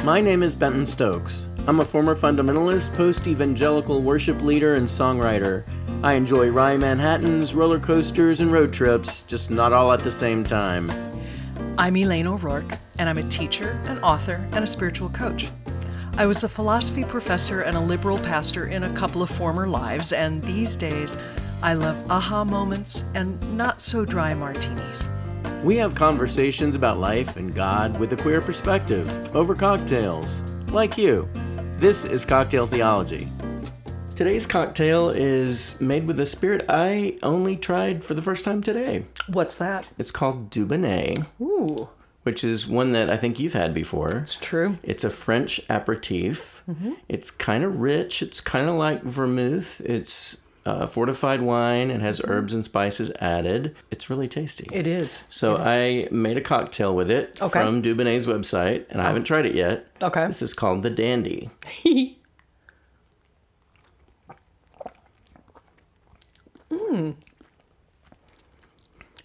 My name is Benton Stokes. I'm a former fundamentalist, post-evangelical worship leader, and songwriter. I enjoy wry Manhattans, roller coasters, and road trips, just not all at the same time. I'm Elane O'Rourke, and I'm a teacher, an author, and a spiritual coach. I was a philosophy professor and a liberal pastor in a couple of former lives, and these days I love aha moments and not so dry martinis. We have conversations about life and God with a queer perspective, over cocktails, like you. This is Cocktail Theology. Today's cocktail is made with a spirit I only tried for the first time today. What's that? It's called Dubonnet. Ooh. Which is one that I think you've had before. It's true. It's a French aperitif. Mm-hmm. It's kind of rich. It's kind of like vermouth. It's fortified wine. It has herbs and spices added. It's really tasty. It is. So I made a cocktail with it from Dubonnet's website, and I haven't tried it yet. Okay. This is called the Dandy.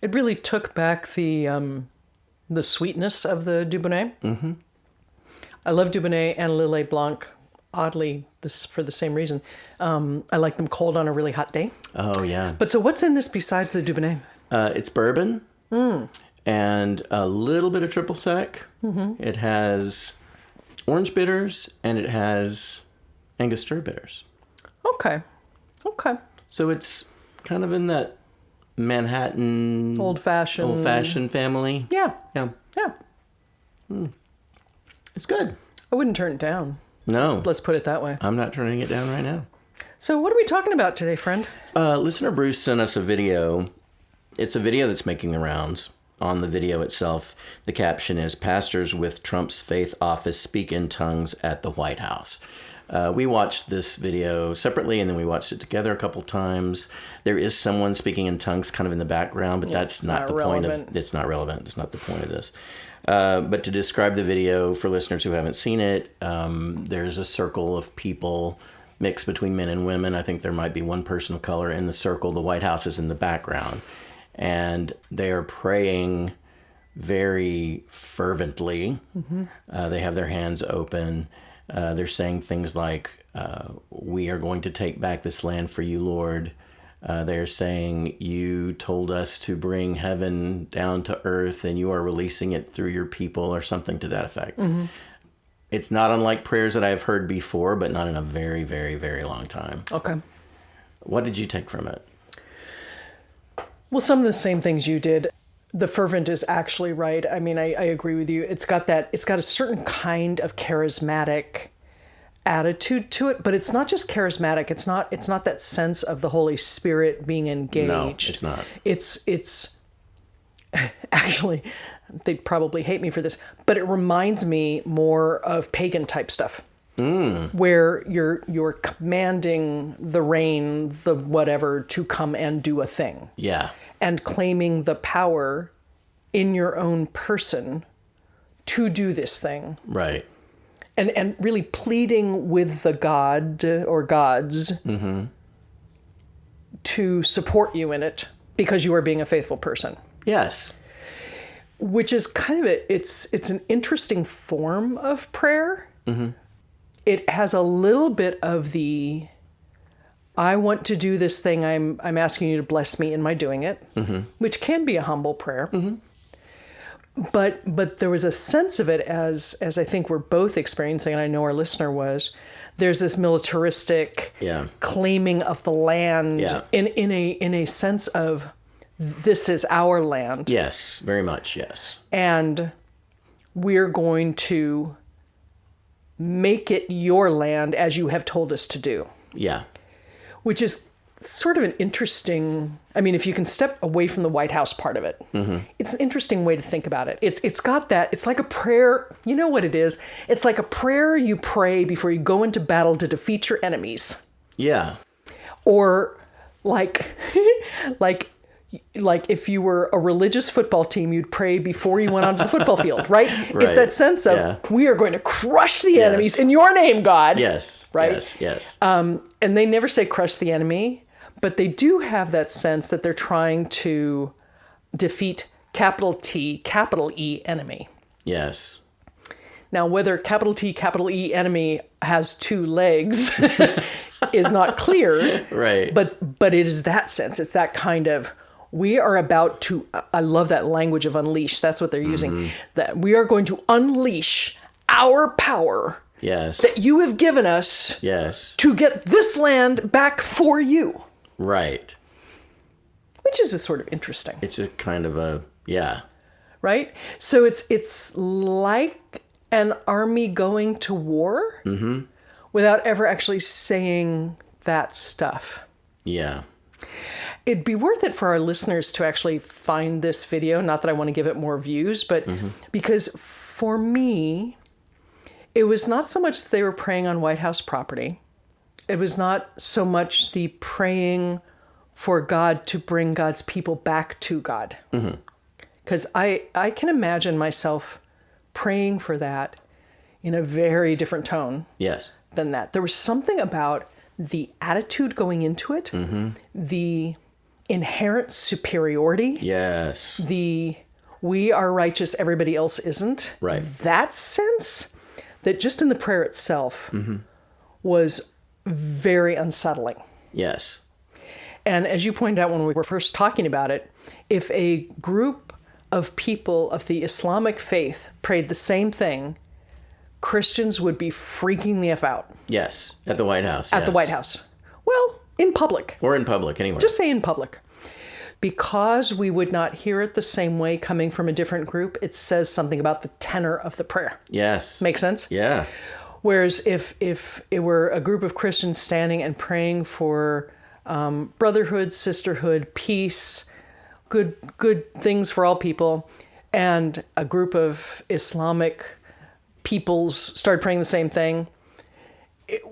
It really took back the sweetness of the Dubonnet. Mm-hmm. I love Dubonnet and Lillet Blanc, oddly, for the same reason. I like them cold on a really hot day. Oh, yeah. But so what's in this besides the Dubonnet? It's bourbon and a little bit of triple sec. Mm-hmm. It has orange bitters and it has Angostura bitters. Okay. So it's kind of in that Manhattan old-fashioned family. Yeah. It's good. I wouldn't turn it down. No. Let's put it that way. I'm not turning it down right now. So what are we talking about today, friend? Listener Bruce sent us a video. It's a video that's making the rounds. On the video itself, the caption is, "Pastors with Trump's faith office speak in tongues at the White House." We watched this video separately, and then we watched it together a couple times. There is someone speaking in tongues kind of in the background, but that's not the point of... It's not relevant. It's not the point of this. But to describe the video for listeners who haven't seen it, there's a circle of people mixed between men and women. I think there might be one person of color in the circle. The White House is in the background. And they are praying very fervently. Mm-hmm. They have their hands open. They're saying things like, "We are going to take back this land for you, Lord." They're saying, "You told us to bring heaven down to earth, and you are releasing it through your people," or something to that effect. Mm-hmm. It's not unlike prayers that I've heard before, but not in a very, very, very long time. Okay. What did you take from it? Well, some of the same things you did. The fervent is actually right. I mean, I agree with you. It's got a certain kind of charismatic attitude to it, but it's not just charismatic. It's not that sense of the Holy Spirit being engaged. No, it's not. It's actually, they'd probably hate me for this, but it reminds me more of pagan type stuff. Where you're commanding the rain, the whatever, to come and do a thing. Yeah. And claiming the power in your own person to do this thing. Right. And really pleading with the god or gods to support you in it because you are being a faithful person. Yes. Which is kind of it's an interesting form of prayer. Mm-hmm. It has a little bit of the, I want to do this thing, I'm asking you to bless me in my doing it, which can be a humble prayer. Mm-hmm. But there was a sense of it as I think we're both experiencing, and I know our listener was, there's this militaristic claiming of the land in a sense of, this is our land. Yes, very much, yes. And we're going to make it your land as you have told us to do. Yeah. Which is sort of an interesting, I mean, if you can step away from the White House part of it, it's an interesting way to think about it. It's got that, it's like a prayer, you know what it is? It's like a prayer you pray before you go into battle to defeat your enemies. Yeah. Or like if you were a religious football team, you'd pray before you went onto the football field, right? It's that sense of, we are going to crush the enemies in your name, God. Yes. Right? Yes. And they never say crush the enemy, but they do have that sense that they're trying to defeat capital T, capital E enemy. Yes. Now, whether capital T, capital E, enemy has two legs is not clear. Right. But it is that sense. It's that kind of, we are about to, I love that language of unleash. That's what they're using. That we are going to unleash our power. Yes. That you have given us. Yes. To get this land back for you. Right. Which is a sort of interesting. It's a kind of a, yeah. Right? So it's like an army going to war without ever actually saying that stuff. Yeah. It'd be worth it for our listeners to actually find this video. Not that I want to give it more views, but because for me, it was not so much that they were praying on White House property. It was not so much the praying for God to bring God's people back to God. Because I can imagine myself praying for that in a very different tone than that. There was something about the attitude going into it, the inherent superiority. Yes. The we are righteous, everybody else isn't. Right. That sense that just in the prayer itself was very unsettling. Yes. And as you pointed out when we were first talking about it, if a group of people of the Islamic faith prayed the same thing, Christians would be freaking the F out. Yes. At the White House. At the White House. Well, in public. Or in public, anyway. Just say in public. Because we would not hear it the same way coming from a different group, it says something about the tenor of the prayer. Yes. Make sense? Yeah. Whereas if it were a group of Christians standing and praying for brotherhood, sisterhood, peace, good things for all people, and a group of Islamic peoples started praying the same thing, it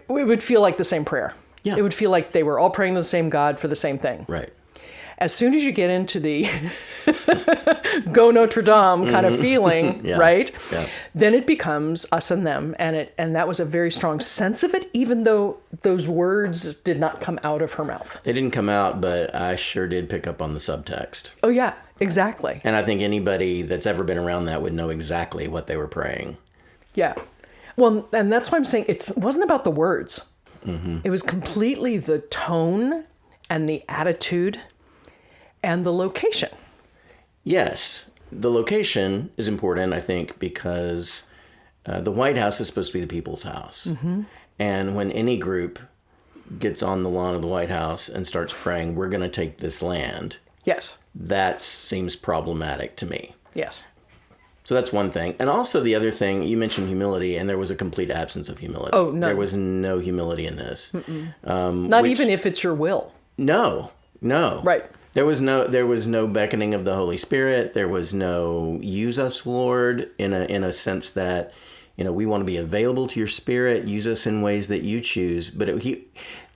would feel like the same prayer. Yeah. It would feel like they were all praying to the same God for the same thing. Right. As soon as you get into the go Notre Dame kind of feeling, right? Yeah. Then it becomes us and them. And that was a very strong sense of it, even though those words did not come out of her mouth. They didn't come out, but I sure did pick up on the subtext. Oh, yeah, exactly. And I think anybody that's ever been around that would know exactly what they were praying. Yeah. Well, and that's why I'm saying it wasn't about the words. It was completely the tone and the attitude and the location. Yes. The location is important, I think, because the White House is supposed to be the people's house. And when any group gets on the lawn of the White House and starts praying, we're going to take this land. Yes. That seems problematic to me. Yes. So that's one thing. And also the other thing, you mentioned humility, and there was a complete absence of humility. Oh, no. There was no humility in this. Not even if it's your will. No. Right. There was no beckoning of the Holy Spirit. There was no use us, Lord, in a sense that, we want to be available to your Spirit. Use us in ways that you choose. But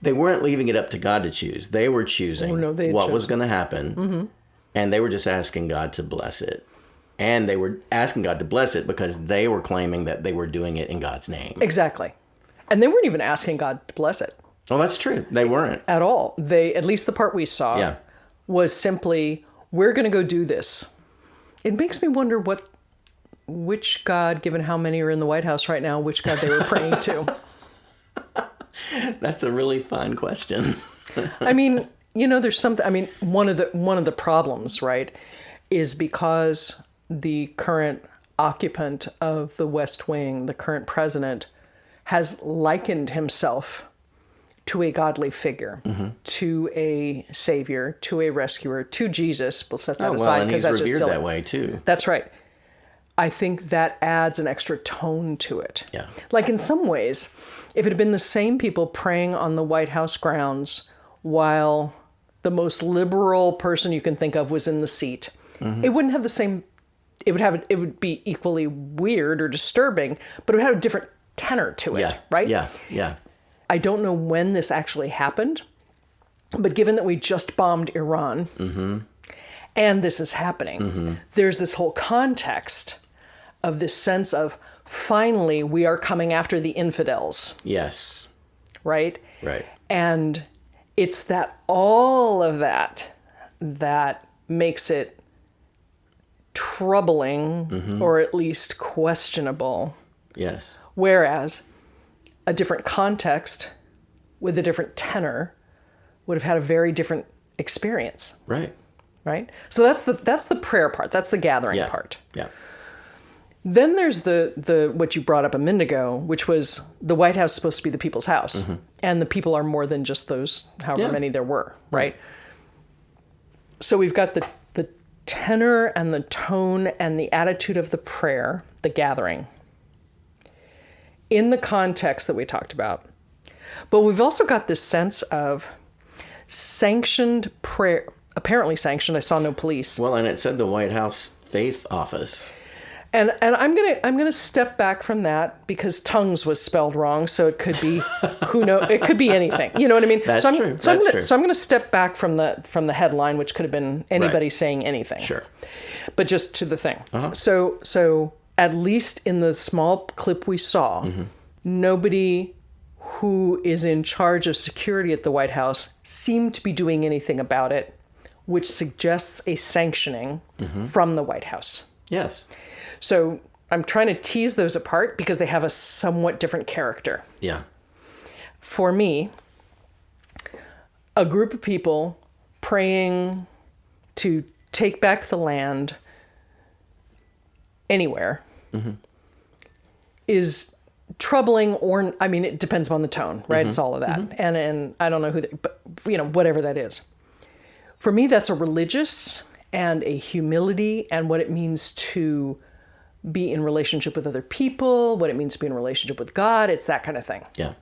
they weren't leaving it up to God to choose. They were choosing what was going to happen. And they were just asking God to bless it. And they were asking God to bless it because they were claiming that they were doing it in God's name. Exactly. And they weren't even asking God to bless it. Oh, that's true. They weren't. At all. At least the part we saw, was simply, we're going to go do this. It makes me wonder which God, given how many are in the White House right now, which God they were praying to. That's a really fine question. I mean, there's something, one of the problems, right, is because the current occupant of the West Wing, the current president, has likened himself to a godly figure, to a savior, to a rescuer, to Jesus. We'll set that aside because that's just silly. And he's revered that way too. That's right. I think that adds an extra tone to it. Yeah. Like in some ways, if it had been the same people praying on the White House grounds while the most liberal person you can think of was in the seat, it wouldn't have the same. It would be equally weird or disturbing, but it would have a different tenor to it, right? Yeah. I don't know when this actually happened, but given that we just bombed Iran and this is happening, there's this whole context of this sense of finally we are coming after the infidels. Yes. Right? Right. And it's that all of that makes it troubling or at least questionable. Yes. Whereas a different context with a different tenor would have had a very different experience. Right. Right? So that's the prayer part. That's the gathering part. Yeah. Then there's the what you brought up a minute ago, which was the White House is supposed to be the people's house. And the people are more than just those however many there were, right? So we've got the tenor and the tone and the attitude of the prayer, the gathering, in the context that we talked about. But we've also got this sense of sanctioned prayer, apparently sanctioned. I saw no police. Well, and it said the White House Faith Office. And I'm gonna step back from that because tongues was spelled wrong, so it could be it could be anything. You know what I mean? That's true. So I'm gonna step back from the headline, which could have been anybody saying anything. Sure. But just to the thing. So at least in the small clip we saw, nobody who is in charge of security at the White House seemed to be doing anything about it, which suggests a sanctioning from the White House. Yes. So I'm trying to tease those apart because they have a somewhat different character. Yeah. For me, a group of people praying to take back the land anywhere is troubling, or, I mean, it depends on the tone, right? It's all of that. And I don't know who, but, whatever that is. For me, that's a religious and a humility and what it means to be in relationship with other people, what it means to be in relationship with God. It's that kind of thing. Yeah.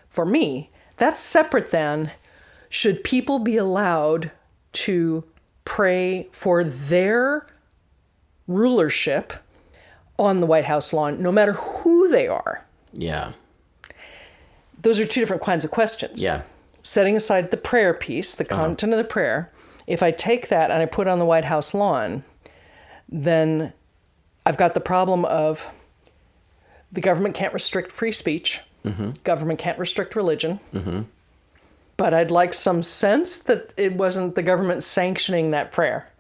For me, that's separate than should people be allowed to pray for their rulership on the White House lawn, no matter who they are. Yeah. Those are two different kinds of questions. Yeah. Setting aside the prayer piece, the content of the prayer, if I take that and I put it on the White House lawn, then I've got the problem of the government can't restrict free speech. Government can't restrict religion. But I'd like some sense that it wasn't the government sanctioning that prayer.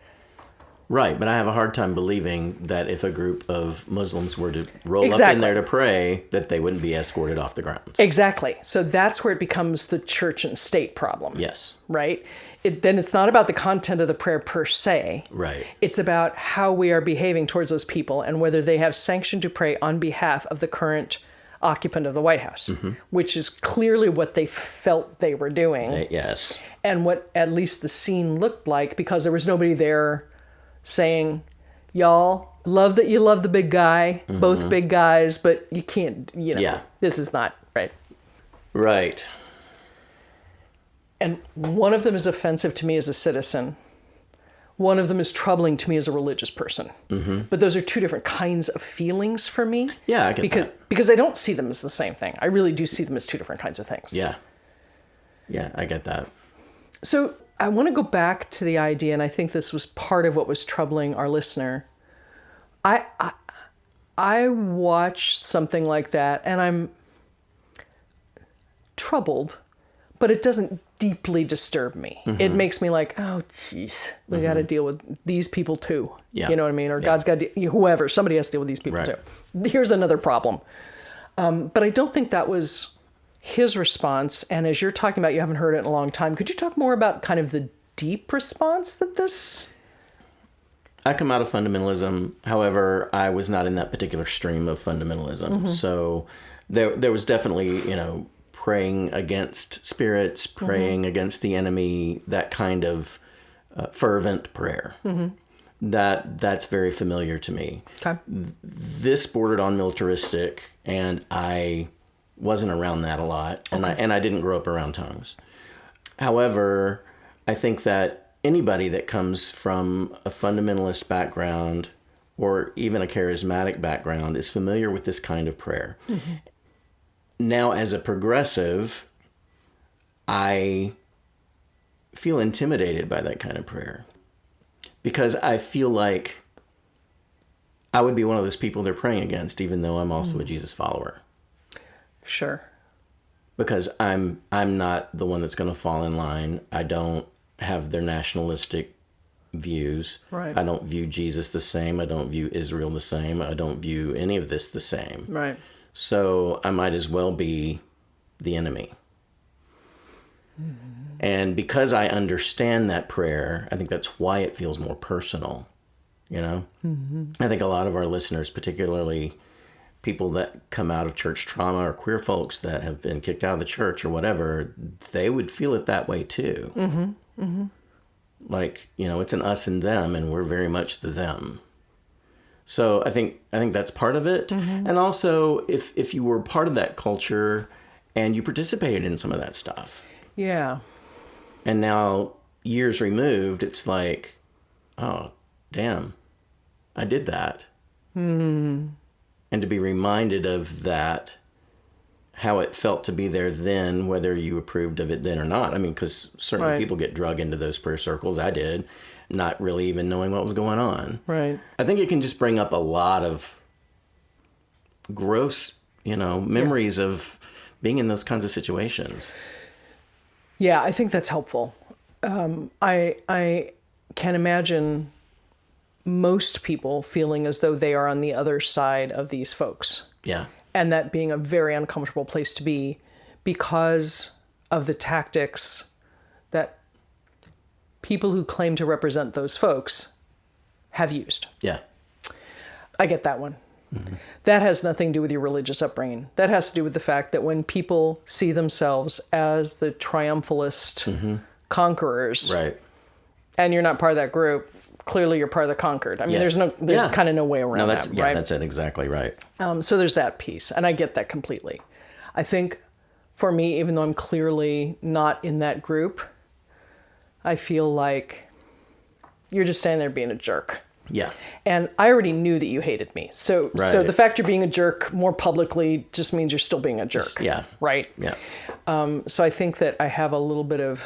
Right, but I have a hard time believing that if a group of Muslims were to roll up in there to pray, that they wouldn't be escorted off the grounds. Exactly. So that's where it becomes the church and state problem. Yes. Right? Then it's not about the content of the prayer per se. Right. It's about how we are behaving towards those people and whether they have sanction to pray on behalf of the current occupant of the White House, which is clearly what they felt they were doing. Yes. And what at least the scene looked like, because there was nobody there saying, y'all, love that you love the big guy, both big guys, but you can't, this is not right. Right. And one of them is offensive to me as a citizen. One of them is troubling to me as a religious person. But those are two different kinds of feelings for me. Yeah, I get that. Because I don't see them as the same thing. I really do see them as two different kinds of things. Yeah. Yeah, I get that. So I want to go back to the idea, and I think this was part of what was troubling our listener. I watched something like that, and I'm troubled, but it doesn't deeply disturb me. It makes me like, oh, geez, we got to deal with these people too. Yeah. You know what I mean? Or God's got to, whoever, somebody has to deal with these people too. Here's another problem. But I don't think that was his response. And as you're talking about, you haven't heard it in a long time. Could you talk more about kind of the deep response that this... I come out of fundamentalism. However, I was not in that particular stream of fundamentalism. So there was definitely, praying against spirits, praying against the enemy, that kind of fervent prayer. That's very familiar to me. Okay. This bordered on militaristic, and I wasn't around that a lot, and I didn't grow up around tongues. However, I think that anybody that comes from a fundamentalist background or even a charismatic background is familiar with this kind of prayer. Now, as a progressive, I feel intimidated by that kind of prayer because I feel like I would be one of those people they're praying against, even though I'm also a Jesus follower. Sure. Because I'm not the one that's going to fall in line. I don't have their nationalistic views. Right. I don't view Jesus the same. I don't view Israel the same. I don't view any of this the same. Right. So I might as well be the enemy. Mm-hmm. And because I understand that prayer, I think that's why it feels more personal. You know? Mm-hmm. I think a lot of our listeners, particularly people that come out of church trauma or queer folks that have been kicked out of the church or whatever, they would feel it that way too. Mm-hmm. Mm-hmm. Like, you know, it's an us and them, and we're very much the them. So I think that's part of it. Mm-hmm. And also, if you were part of that culture and you participated in some of that stuff. Yeah. And now, years removed, it's like, oh, damn, I did that. Mm-hmm. And to be reminded of that, how it felt to be there then, whether you approved of it then or not. I mean, because certainly Right. people get drug into those prayer circles. I did, not really even knowing what was going on. Right. I think it can just bring up a lot of gross, memories of being in those kinds of situations. Yeah, I think that's helpful. I can imagine most people feeling as though they are on the other side of these folks. Yeah. And that being a very uncomfortable place to be because of the tactics that people who claim to represent those folks have used. Yeah. I get that one. Mm-hmm. That has nothing to do with your religious upbringing. That has to do with the fact that when people see themselves as the triumphalist conquerors, Right. and you're not part of that group, clearly you're part of the conquered. I mean, Yes. there's kind of no way around that, right? Yeah, that's it. Exactly right. So there's that piece, and I get that completely. I think for me, even though I'm clearly not in that group, I feel like you're just standing there being a jerk. Yeah. And I already knew that you hated me. So Right. the fact you're being a jerk more publicly just means you're still being a jerk. Yeah. Right? Yeah. So I think that I have a little bit of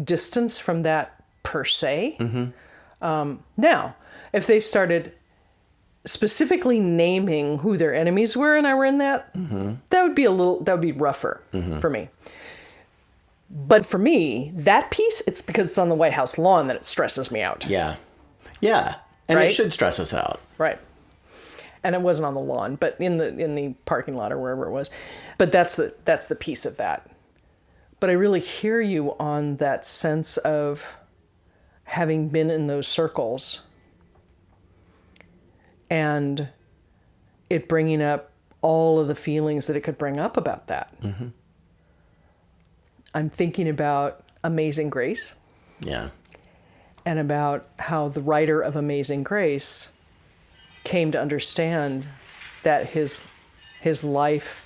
distance from that per se. Mm-hmm. Now, if they started specifically naming who their enemies were and I were in that, that would be rougher for me. But for me, that piece, it's because it's on the White House lawn that it stresses me out. Yeah. Yeah. And Right? it should stress us out. Right. And it wasn't on the lawn, but in the parking lot or wherever it was. But that's the piece of that. But I really hear you on that sense of having been in those circles and it bringing up all of the feelings that it could bring up about that. Mm-hmm. I'm thinking about Amazing Grace. Yeah. And about how the writer of Amazing Grace came to understand that his life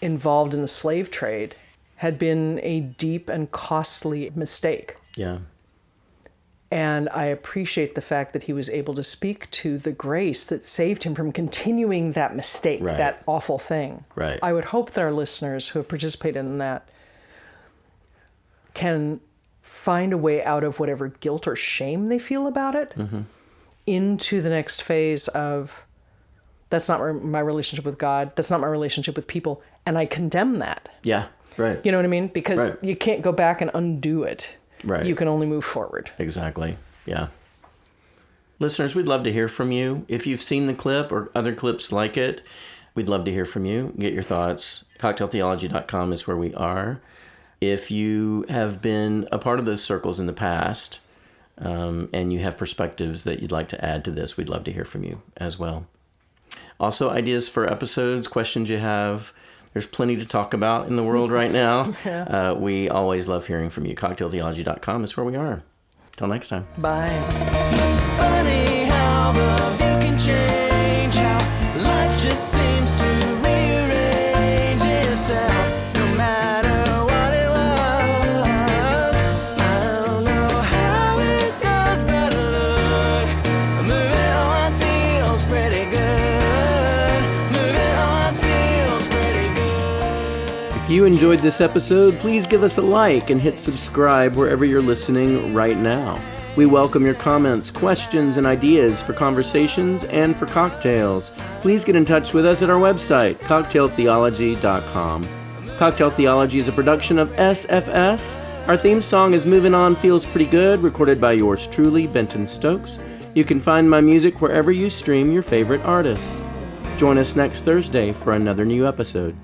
involved in the slave trade had been a deep and costly mistake. Yeah. And I appreciate the fact that he was able to speak to the grace that saved him from continuing that mistake, Right. that awful thing. Right. I would hope that our listeners who have participated in that can find a way out of whatever guilt or shame they feel about it into the next phase of, that's not my relationship with God, that's not my relationship with people, and I condemn that. Yeah. Right. You know what I mean? Because Right. you can't go back and undo it. Right. You can only move forward. Exactly. Yeah. Listeners, we'd love to hear from you. If you've seen the clip or other clips like it, we'd love to hear from you. Get your thoughts. Cocktailtheology.com is where we are. If you have been a part of those circles in the past, and you have perspectives that you'd like to add to this, we'd love to hear from you as well. Also, ideas for episodes, questions you have. There's plenty to talk about in the world right now. Yeah. We always love hearing from you. Cocktailtheology.com is where we are. Till next time. Bye. Funny how the view can change, how life just seems to rearrange itself, no matter what it was. I don't know how it goes, but look, moving on feels pretty good. Moving on feels pretty good. If you enjoyed this episode, please give us a like and hit subscribe wherever you're listening right now. We welcome your comments, questions, and ideas for conversations and for cocktails. Please get in touch with us at our website, cocktailtheology.com. Cocktail Theology is a production of SFS. Our theme song is Moving On Feels Pretty Good, recorded by yours truly, Benton Stokes. You can find my music wherever you stream your favorite artists. Join us next Thursday for another new episode.